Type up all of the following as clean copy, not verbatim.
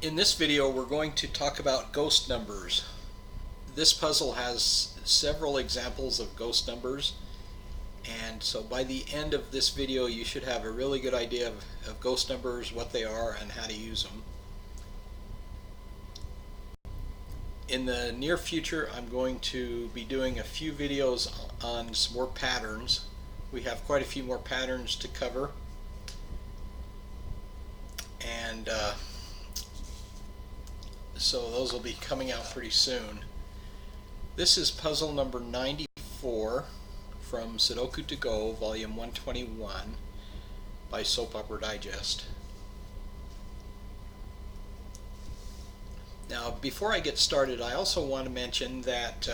In this video we're going to talk about ghost numbers. This puzzle has several examples of ghost numbers, and so by the end of this video you should have a really good idea of ghost numbers, what they are, and how to use them. In the near future I'm going to be doing a few videos on some more patterns. We have quite a few more patterns to cover, and so those will be coming out pretty soon. This is puzzle number 94 from Sudoku to Go, volume 121 by Soap Opera Digest. Now, before I get started, I also want to mention that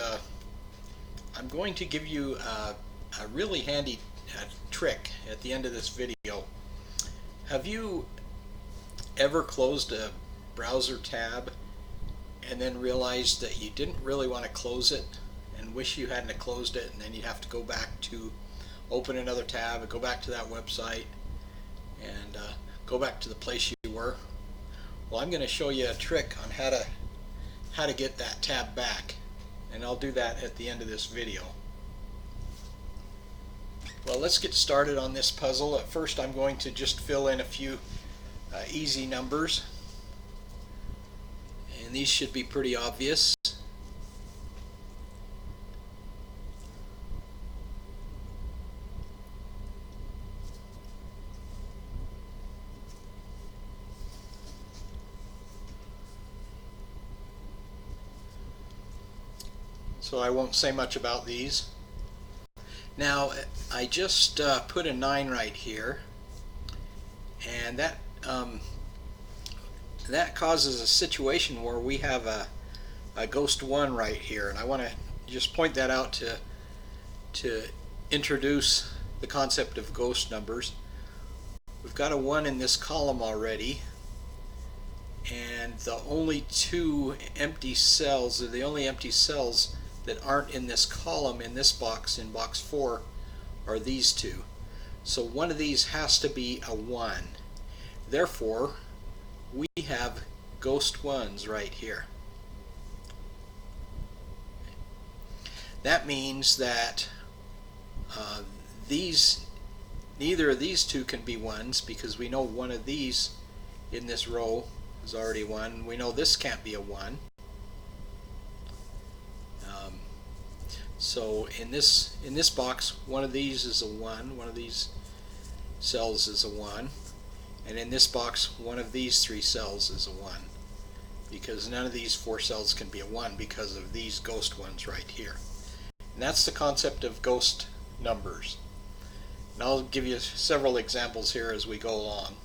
I'm going to give you a really handy trick at the end of this video. Have you ever closed a browser tab and then realized that you didn't really want to close it and wish you hadn't closed it, and then you'd have to go back to open another tab and go back to that website and go back to the place you were? Well, I'm going to show you a trick on how to get that tab back, and I'll do that at the end of this video. Well, let's get started on this puzzle. At first I'm going to just fill in a few easy numbers, and these should be pretty obvious. So I won't say much about these. Now, I just put a 9 right here, and that causes a situation where we have a ghost 1 right here, and I want to just point that out to introduce the concept of ghost numbers. We've got a 1 in this column already, and the only two empty cells, or the only empty cells that aren't in this column in this box, in box 4, are these two. So one of these has to be a 1. Therefore, we have ghost 1s right here. That means that neither of these two can be 1s, because we know one of these in this row is already 1. We know this can't be a 1. So in this box, one of these is a 1, one of these cells is a 1, and in this box, one of these 3 cells is a 1, because none of these 4 cells can be a 1 because of these ghost 1s right here. And that's the concept of ghost numbers. And I'll give you several examples here as we go along.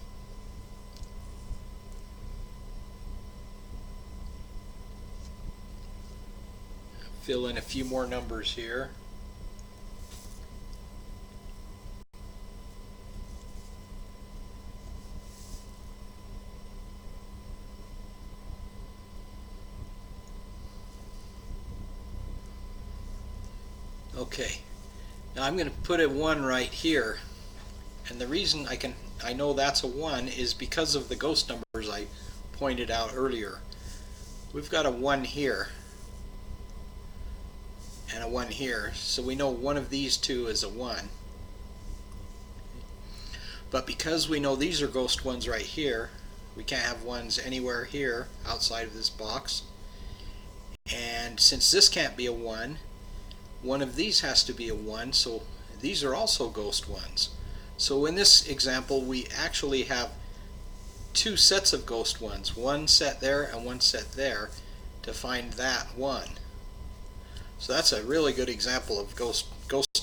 Fill in a few more numbers here. Okay, now I'm going to put a 1 right here, and the reason I know that's a 1 is because of the ghost numbers I pointed out earlier. We've got a 1 here and a 1 here, so we know one of these two is a 1. But because we know these are ghost 1s right here, we can't have 1s anywhere here outside of this box. And since this can't be a 1, one of these has to be a 1, so these are also ghost 1s. So in this example we actually have 2 sets of ghost 1s, one set there and one set there, to find that 1. So that's a really good example of ghost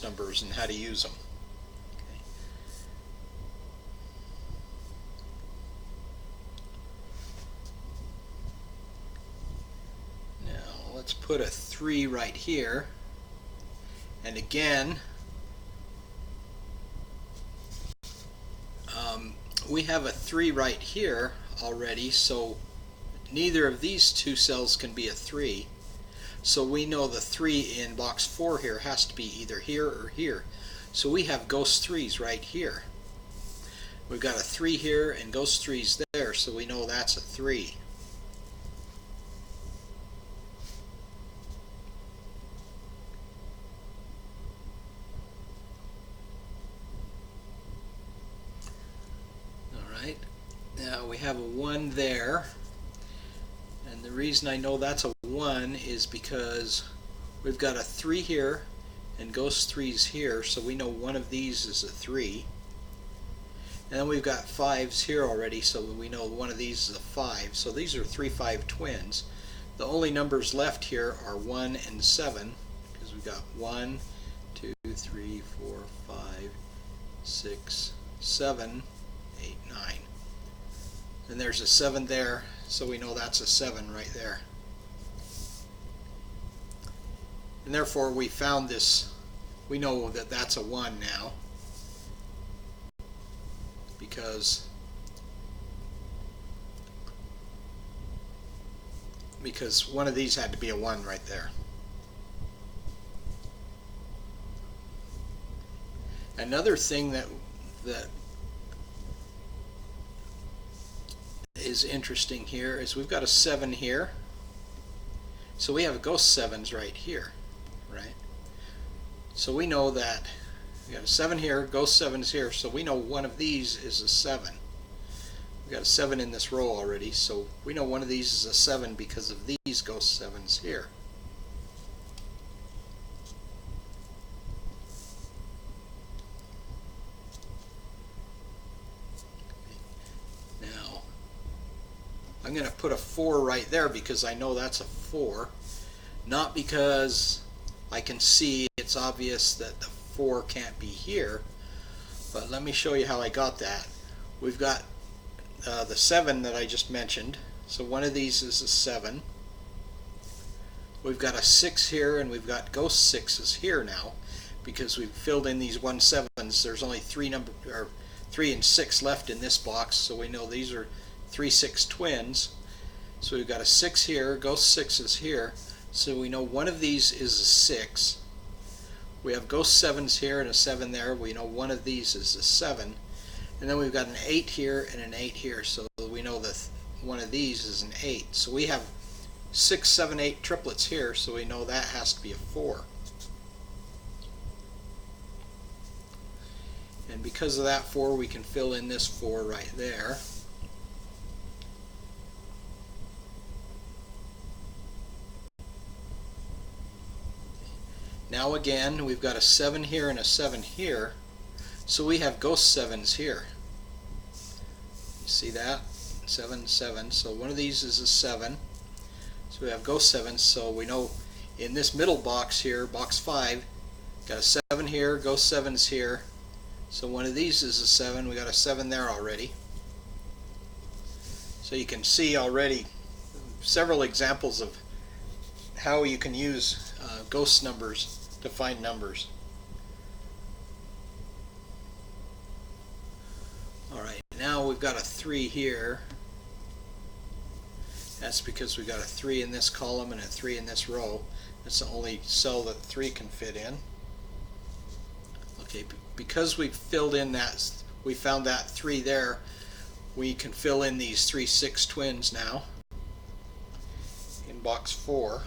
numbers and how to use them. Okay. Now let's put a 3 right here, and again we have a 3 right here already, so neither of these 2 cells can be a 3. So we know the 3 in box 4 here has to be either here or here. So we have ghost 3s right here. We've got a 3 here and ghost 3s there, so we know that's a 3. we have a 1 there, and the reason I know that's a 1 is because we've got a 3 here and ghost 3's here, so we know one of these is a 3. And then we've got 5's here already, so we know one of these is a 5. So these are 3, 5 twins. The only numbers left here are 1 and 7, because we've got 1, 2, 3, 4, 5, 6, 7, 8, 9. And there's a 7 there, so we know that's a 7 right there. And therefore we found this, we know that that's a 1 now, because one of these had to be a 1 right there. Another thing that is interesting here is we've got a 7 here, so we have ghost 7's right here, right? So we know that we got a 7 here, ghost 7's here, so we know one of these is a 7. We've got a 7 in this row already, so we know one of these is a 7 because of these ghost 7's here. Now, I'm going to put a 4 right there because I know that's a 4, not because I can see it's obvious that the 4 can't be here, but let me show you how I got that. We've got the 7 that I just mentioned, so one of these is a 7. We've got a 6 here, and we've got ghost 6's here now because we've filled in these 1 7's. There's only 3 and 6 left in this box, so we know these are 3 6 twins. So we've got a 6 here, ghost 6's here, so we know one of these is a 6. We have ghost 7's here and a 7 there. We know one of these is a 7. And then we've got an 8 here and an 8 here, so we know that one of these is an 8. So we have 6, 7, 8 triplets here, so we know that has to be a 4. And because of that 4, we can fill in this 4 right there. Now again, we've got a 7 here and a 7 here, so we have ghost 7's here. You see that? 7, 7, so one of these is a 7. So we have ghost 7's, so we know in this middle box here, box 5, got a 7 here, ghost 7's here, so one of these is a 7. We got a 7 there already. So you can see already several examples of how you can use ghost numbers to find numbers. Alright, now we've got a 3 here. That's because we've got a 3 in this column and a 3 in this row. That's the only cell that 3 can fit in. Okay, because we filled in that, we found that 3 there, we can fill in these 3 6 twins now in box 4.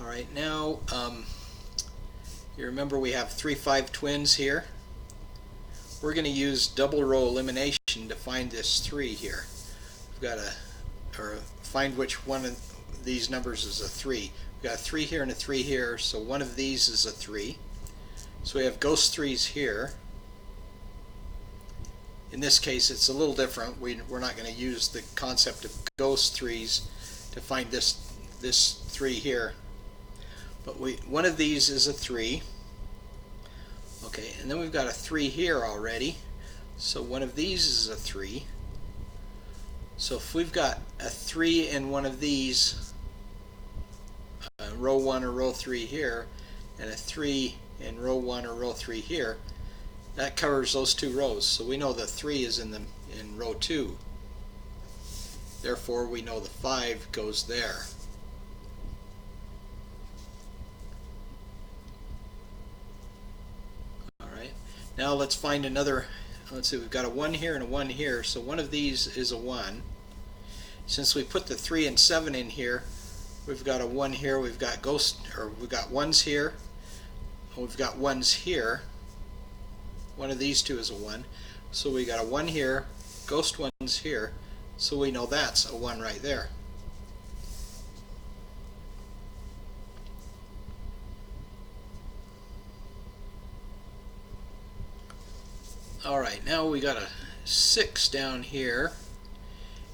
Alright, now you remember we have 3 5 twins here. We're going to use double row elimination to find this 3 here. We've got to find which one of these numbers is a 3. We've got a 3 here and a 3 here, so one of these is a 3. So we have ghost 3's here. In this case it's a little different. We're not going to use the concept of ghost 3's to find this 3 here. But one of these is a 3. Okay, and then we've got a 3 here already. So one of these is a 3. So if we've got a 3 in one of these, row 1 or row 3 here, and a 3 in row 1 or row 3 here, that covers those 2 rows. So we know the 3 is in row 2. Therefore we know the 5 goes there. Now let's find another. Let's see, we've got a 1 here and a 1 here, so one of these is a 1. Since we put the 3 and 7 in here, we've got a 1 here, we've got 1's here, we've got ones here. One of these two is a 1. So we got a 1 here, ghost ones here, so we know that's a 1 right there. Alright, now we got a 6 down here,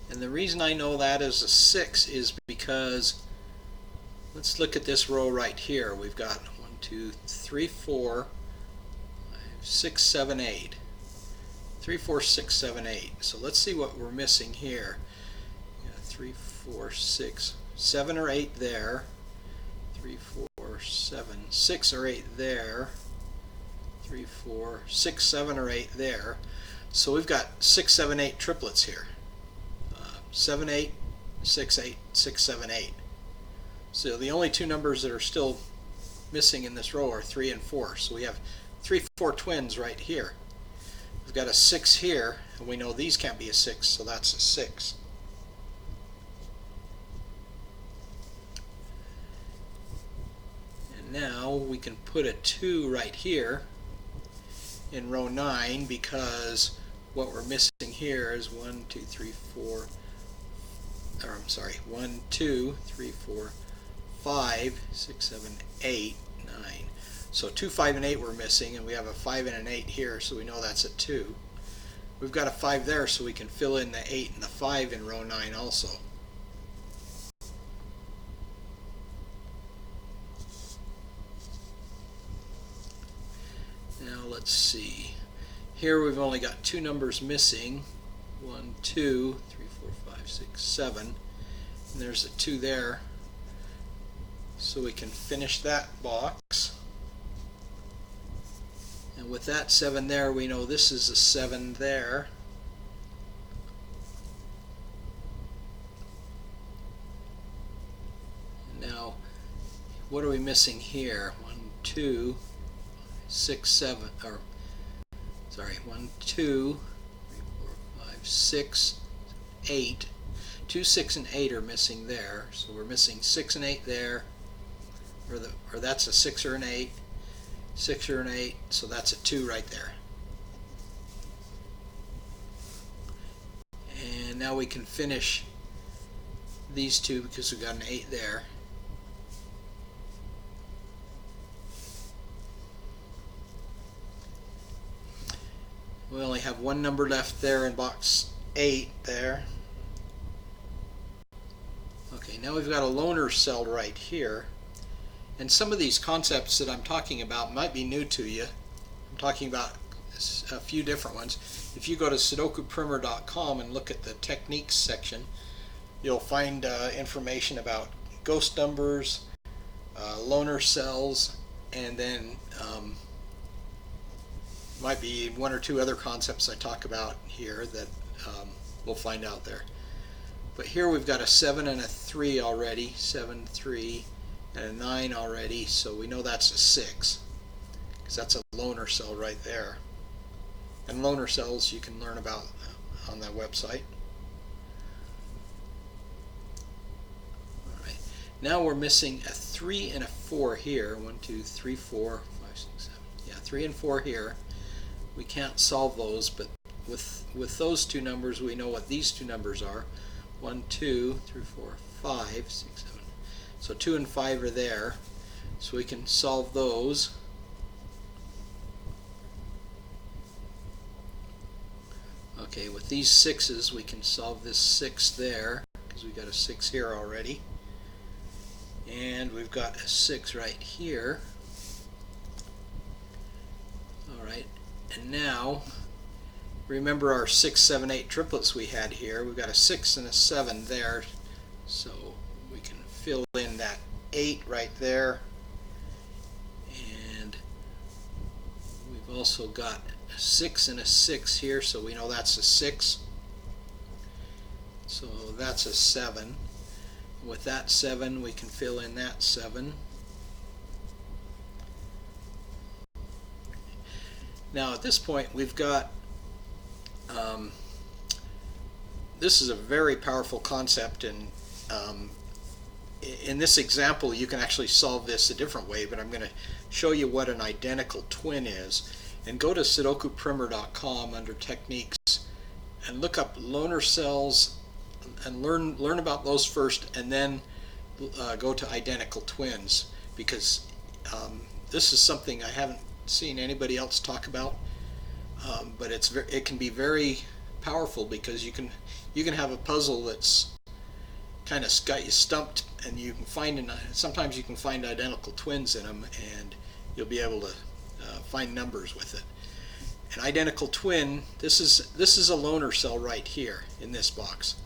and the reason I know that is a 6 is because let's look at this row right here. We've got 1, 2, 3, 4, 5, 6, 7, 8. 3, 4, 6, 7, 8. So let's see what we're missing here. 3, 4, 6, 7 or 8 there. 3, 4, 7, 6 or 8 there. 3, 4, 6, 7 or 8 there. So we've got 6, 7, 8 triplets here. 7, 8, 6, 8, 6, 7, 8. So the only two numbers that are still missing in this row are 3 and 4. So we have 3, 4 twins right here. We've got a 6 here, and we know these can't be a 6, so that's a 6. And now we can put a 2 right here in row 9 because what we're missing here is 1, 2, 3, 4, or I'm sorry, 1, 2, 3, 4, 5, 6, 7, 8, 9. So 2, 5, and 8 we're missing, and we have a 5 and an 8 here, so we know that's a 2. We've got a 5 there, so we can fill in the 8 and the 5 in row 9 also. Now let's see. Here we've only got 2 numbers missing. 1, 2, 3, 4, 5, 6, 7. And there's a 2 there. So we can finish that box. And with that 7 there, we know this is a 7 there. Now, what are we missing here? 1, 2, 6, 7, or sorry, 1, 2, 3, 4, 5, 6, 8. 2, 6, and 8 are missing there. So we're missing 6 and 8 there. Or that's a 6 or an 8. 6 or an 8, so that's a 2 right there. And now we can finish these two because we've got an 8 there. We only have one number left there in box 8 there. Okay, now we've got a loner cell right here. And some of these concepts that I'm talking about might be new to you. I'm talking about a few different ones. If you go to sudokuprimer.com and look at the techniques section, you'll find information about ghost numbers, loner cells, and then might be 1 or 2 other concepts I talk about here that we'll find out there. But here we've got a 7 and a 3 already, 7, 3, and a 9 already, so we know that's a 6, because that's a loner cell right there. And loner cells you can learn about on that website. Alright, now we're missing a 3 and a 4 here. 1, 2, 3, 4, 5, 6, 7. Yeah, 3 and 4 here. We can't solve those, but with those two numbers we know what these two numbers are. 1, 2, 3, 4, 5, 6, 7. So 2 and 5 are there, so we can solve those. Okay, with these 6s we can solve this 6 there, because we've got a 6 here already. And we've got a 6 right here. Alright, and now remember our 6, 7, 8 triplets we had here. We've got a 6 and a 7 there, so we can fill in that 8 right there. And we've also got a 6 and a 6 here, so we know that's a 6. So that's a 7. With that 7 we can fill in that 7. Now at this point we've got this is a very powerful concept, and in this example you can actually solve this a different way, but I'm going to show you what an identical twin is. And go to sudokuprimer.com under techniques and look up loner cells and learn about those first, and then go to identical twins, because this is something I haven't seen anybody else talk about, but it can be very powerful, because you can have a puzzle that's kind of got you stumped, and you can sometimes you can find identical twins in them, and you'll be able to find numbers with it. An identical twin, this is a loner cell right here in this box.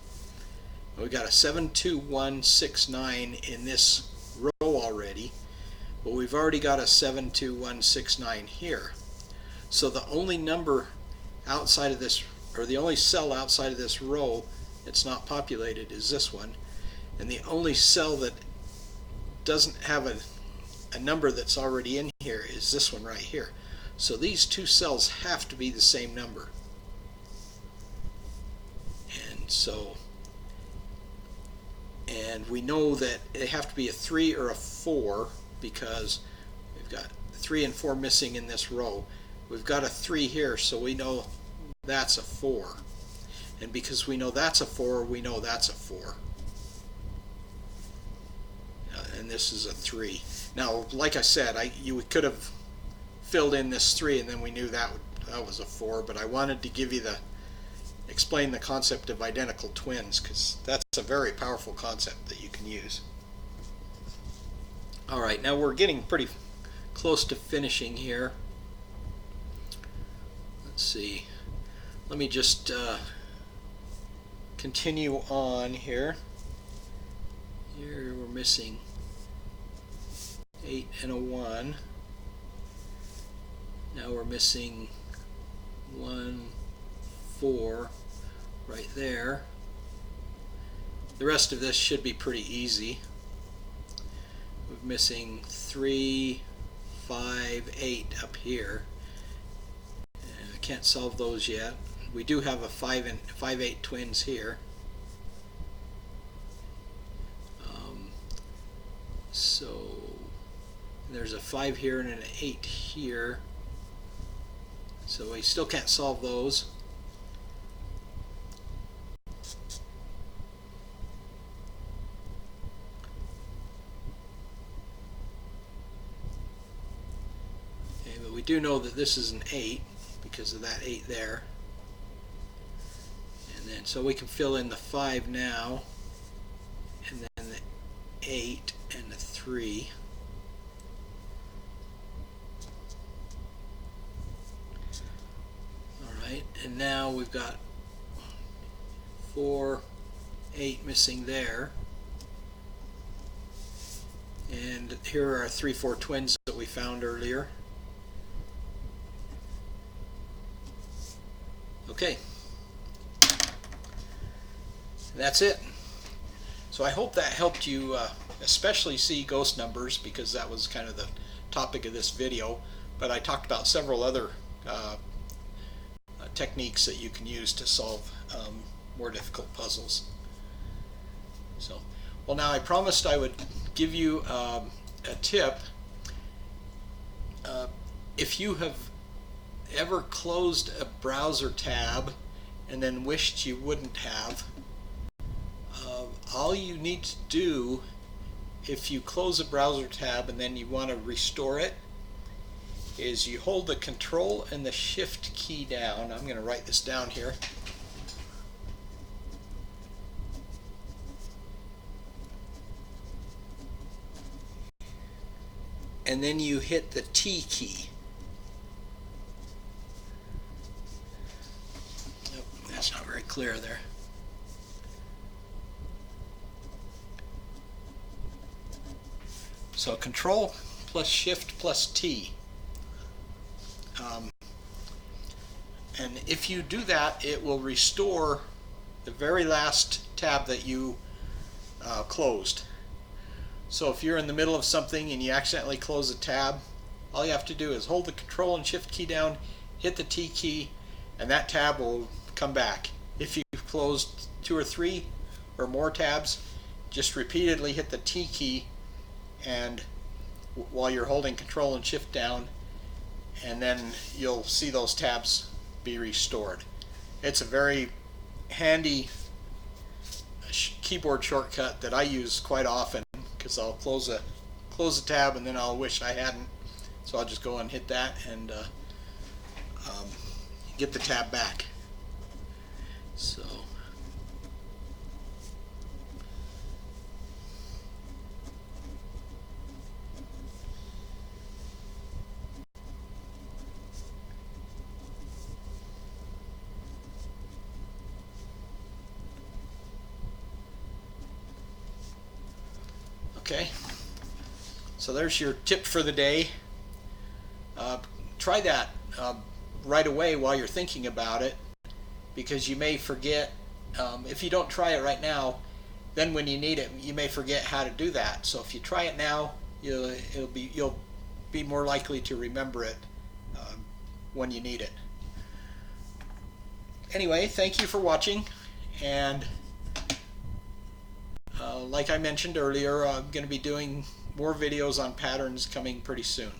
We got a 72169 in this row already, but we've already got a 72169 here. So the only number outside of this, or the only cell outside of this row that's not populated, is this one, and the only cell that doesn't have a number that's already in here is this one right here. So these two cells have to be the same number. And we know that they have to be a 3 or a 4, because we've got 3 and 4 missing in this row. We've got a 3 here, so we know that's a 4. And because we know that's a 4, we know that's a 4. And this is a 3. Now, like I said, you could have filled in this 3 and then we knew that was a 4, but I wanted to give you explain the concept of identical twins, because that's a very powerful concept that you can use. Alright, now we're getting pretty close to finishing here. Let's see. Let me just continue on here. Here we're missing 8 and a 1. Now we're missing 1, 4 right there. The rest of this should be pretty easy. We're missing 3, 5, 8 up here. And I can't solve those yet. We do have a 5, 8 twins here. So there's a 5 here and an 8 here. So we still can't solve those. Okay, but we do know that this is an 8 because of that 8 there. And then so we can fill in the 5 now, and then the 8 and the 3. And now we've got 4, 8 missing there. And here are our 3, 4 twins that we found earlier. Okay. That's it. So I hope that helped you especially see ghost numbers, because that was kind of the topic of this video. But I talked about several other techniques that you can use to solve more difficult puzzles. So, well, now I promised I would give you a tip. If you have ever closed a browser tab and then wished you wouldn't have, all you need to do, if you close a browser tab and then you want to restore it, is you hold the Control and the Shift key down. I'm going to write this down here. And then you hit the T key. Nope, that's not very clear there. So Control plus Shift plus T. And if you do that, it will restore the very last tab that you closed. So if you're in the middle of something and you accidentally close a tab, all you have to do is hold the Control and Shift key down, hit the T key, and that tab will come back. If you've closed 2 or 3 or more tabs, just repeatedly hit the T key and while you're holding Control and Shift down, and then you'll see those tabs be restored. It's a very handy keyboard shortcut that I use quite often, because I'll close a tab and then I'll wish I hadn't. So I'll just go and hit that and get the tab back. So okay, so there's your tip for the day. Try that right away while you're thinking about it, because you may forget. If you don't try it right now, then when you need it, you may forget how to do that. So if you try it now, you'll be more likely to remember it when you need it. Anyway, thank you for watching, and like I mentioned earlier, I'm going to be doing more videos on patterns coming pretty soon.